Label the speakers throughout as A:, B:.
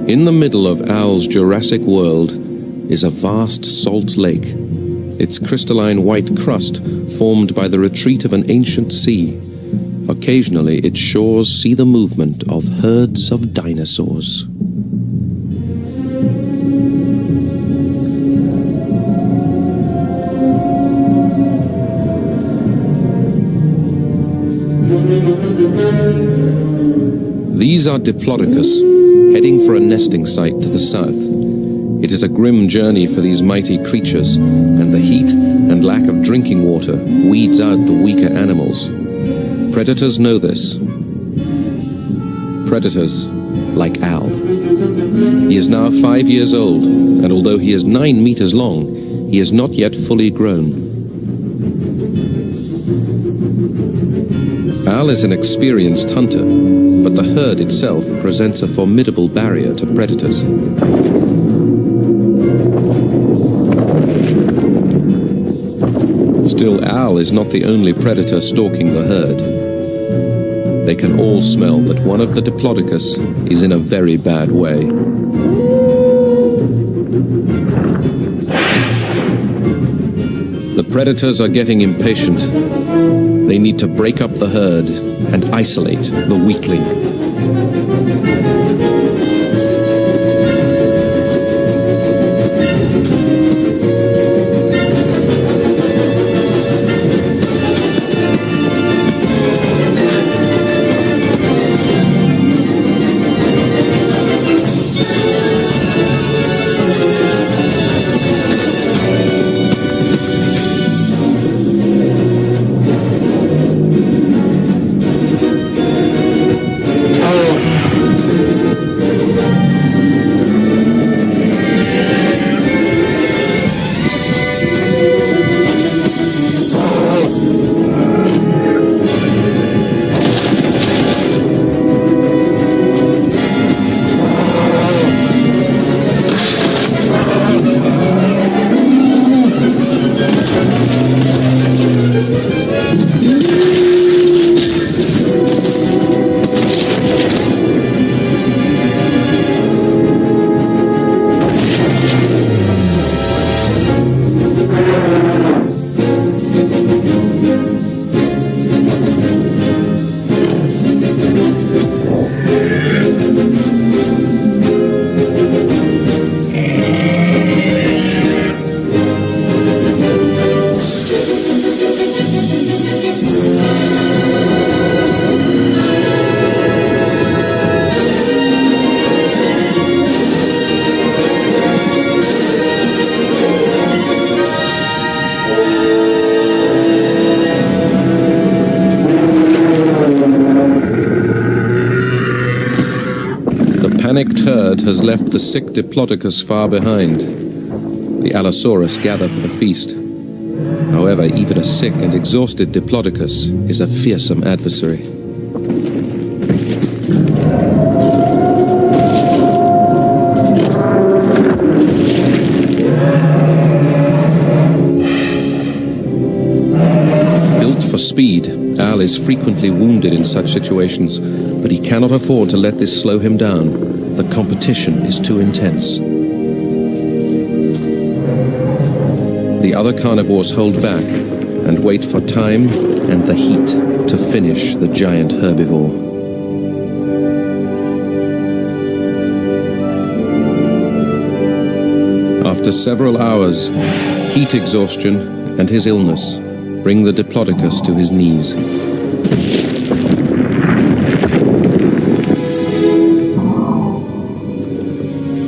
A: In the middle of Al's Jurassic world is a vast salt lake, its crystalline white crust formed by the retreat of an ancient sea. Occasionally, its shores see the movement of herds of dinosaurs. These are Diplodocus, heading for a nesting site to the south. It is a grim journey for these mighty creatures, and the heat and lack of drinking water weeds out the weaker animals. Predators know this. Predators like Al. He is now 5 years old, and although he is 9 meters long, he is not yet fully grown. Al is an experienced hunter, but the herd itself presents a formidable barrier to predators. Still, Al is not the only predator stalking the herd. They can all smell that one of the Diplodocus is in a very bad way. The predators are getting impatient. They need to break up the herd and isolate the weakling. The panicked herd has left the sick Diplodocus far behind. The Allosaurus gather for the feast. However, even a sick and exhausted Diplodocus is a fearsome adversary. Built for speed, Al is frequently wounded in such situations, but he cannot afford to let this slow him down. The competition is too intense. The other carnivores hold back and wait for time and the heat to finish the giant herbivore. After several hours, heat exhaustion and his illness bring the Diplodocus to his knees.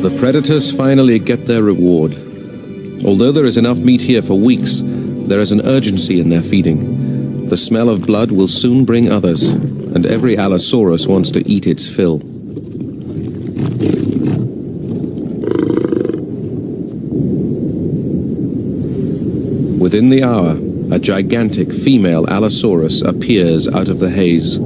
A: The predators finally get their reward. Although there is enough meat here for weeks, there is an urgency in their feeding. The smell of blood will soon bring others, and every Allosaurus wants to eat its fill. Within the hour, a gigantic female Allosaurus appears out of the haze.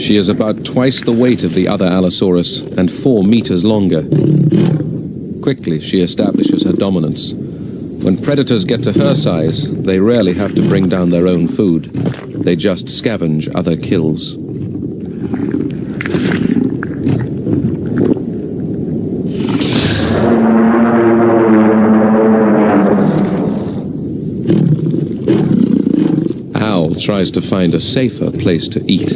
A: She is about twice the weight of the other Allosaurus and 4 meters longer. Quickly, she establishes her dominance. When predators get to her size, they rarely have to bring down their own food. They just scavenge other kills. Al tries to find a safer place to eat.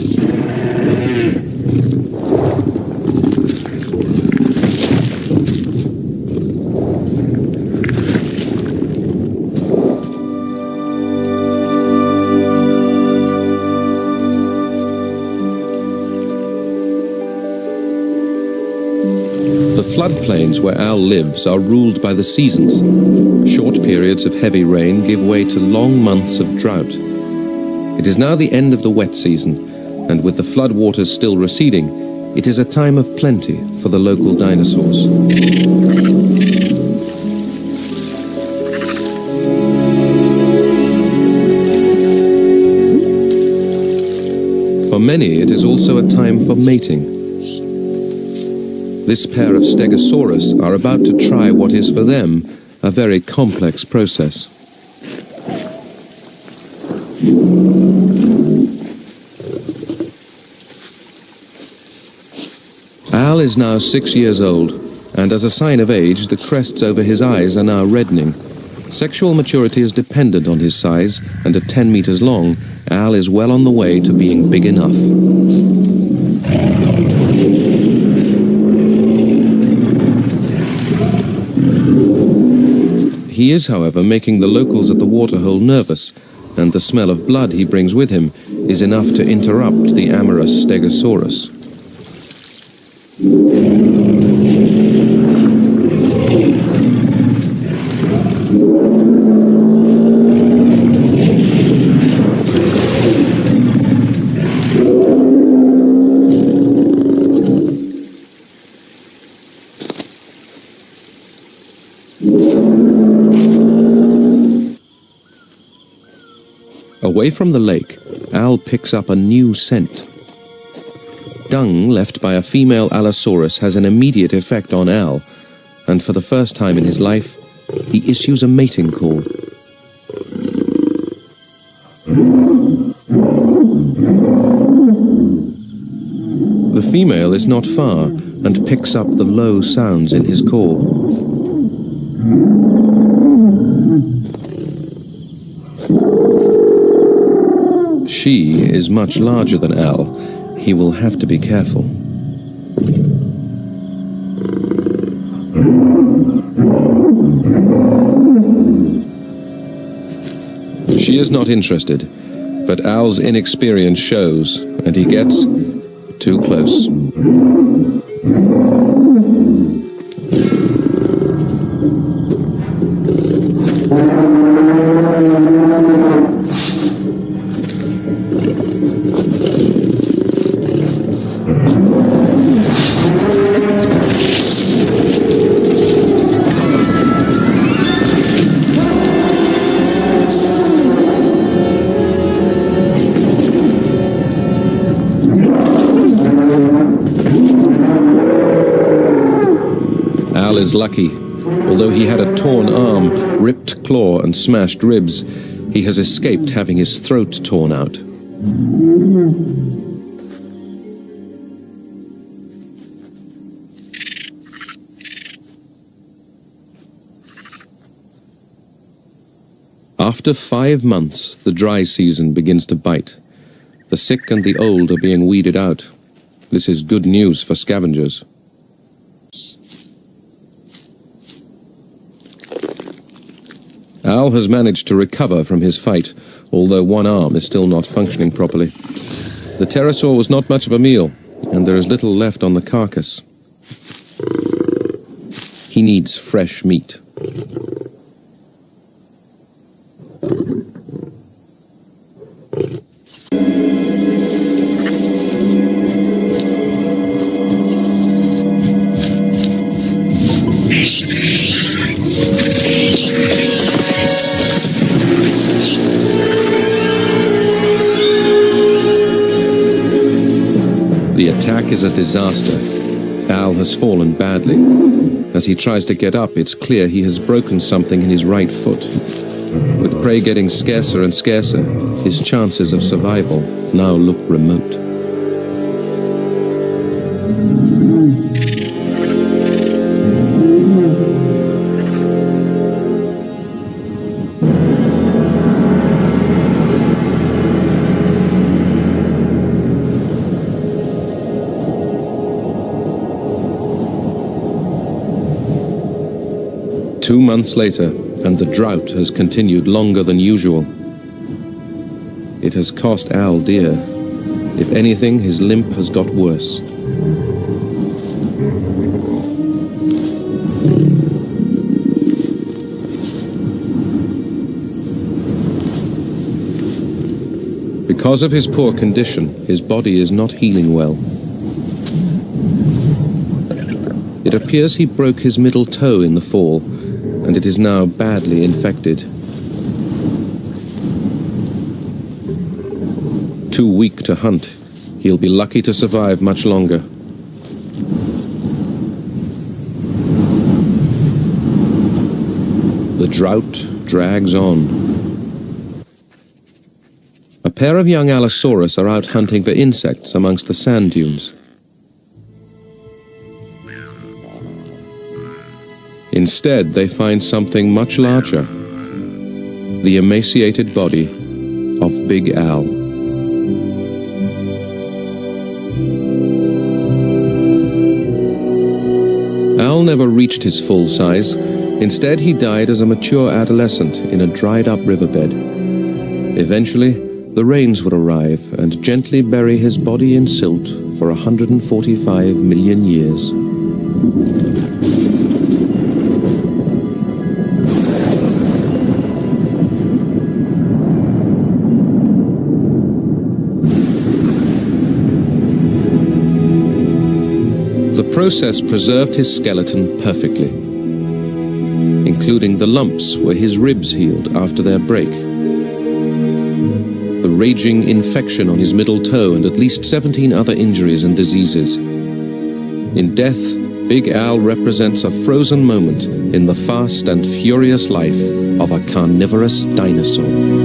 A: The floodplains where Al lives are ruled by the seasons. Short periods of heavy rain give way to long months of drought. It is now the end of the wet season, and with the floodwaters still receding, it is a time of plenty for the local dinosaurs. For many, it is also a time for mating. This pair of Stegosaurus are about to try what is for them a very complex process. Al is now 6 years old, and as a sign of age, the crests over his eyes are now reddening. Sexual maturity is dependent on his size, and at 10 meters long, Al is well on the way to being big enough. He is, however, making the locals at the waterhole nervous, and the smell of blood he brings with him is enough to interrupt the amorous Stegosaurus. Away from the lake, Al picks up a new scent. Dung left by a female Allosaurus has an immediate effect on Al, and for the first time in his life, he issues a mating call. The female is not far and picks up the low sounds in his call. She is much larger than Al. He will have to be careful. She is not interested, but Al's inexperience shows, and he gets too close. Al is lucky. Although he had a torn arm, ripped claw, and smashed ribs, he has escaped having his throat torn out. After 5 months, the dry season begins to bite. The sick and the old are being weeded out. This is good news for scavengers. Al has managed to recover from his fight, although one arm is still not functioning properly. The pterosaur was not much of a meal, and there is little left on the carcass. He needs fresh meat. The attack is a disaster. Al has fallen badly. As he tries to get up, it's clear he has broken something in his right foot. With prey getting scarcer and scarcer, his chances of survival now look remote. Two months later, and the drought has continued longer than usual. It has cost Al dear. If anything, his limp has got worse. Because of his poor condition, his body is not healing well. It appears he broke his middle toe in the fall, and it is now badly infected. Too weak to hunt, he'll be lucky to survive much longer. The drought drags on. A pair of young Allosaurus are out hunting for insects amongst the sand dunes. Instead, they find something much larger, the emaciated body of Big Al. Al never reached his full size. Instead, he died as a mature adolescent in a dried-up riverbed. Eventually, the rains would arrive and gently bury his body in silt for 145 million years. The process preserved his skeleton perfectly, including the lumps where his ribs healed after their break, the raging infection on his middle toe, and at least 17 other injuries and diseases. In death, Big Al represents a frozen moment in the fast and furious life of a carnivorous dinosaur.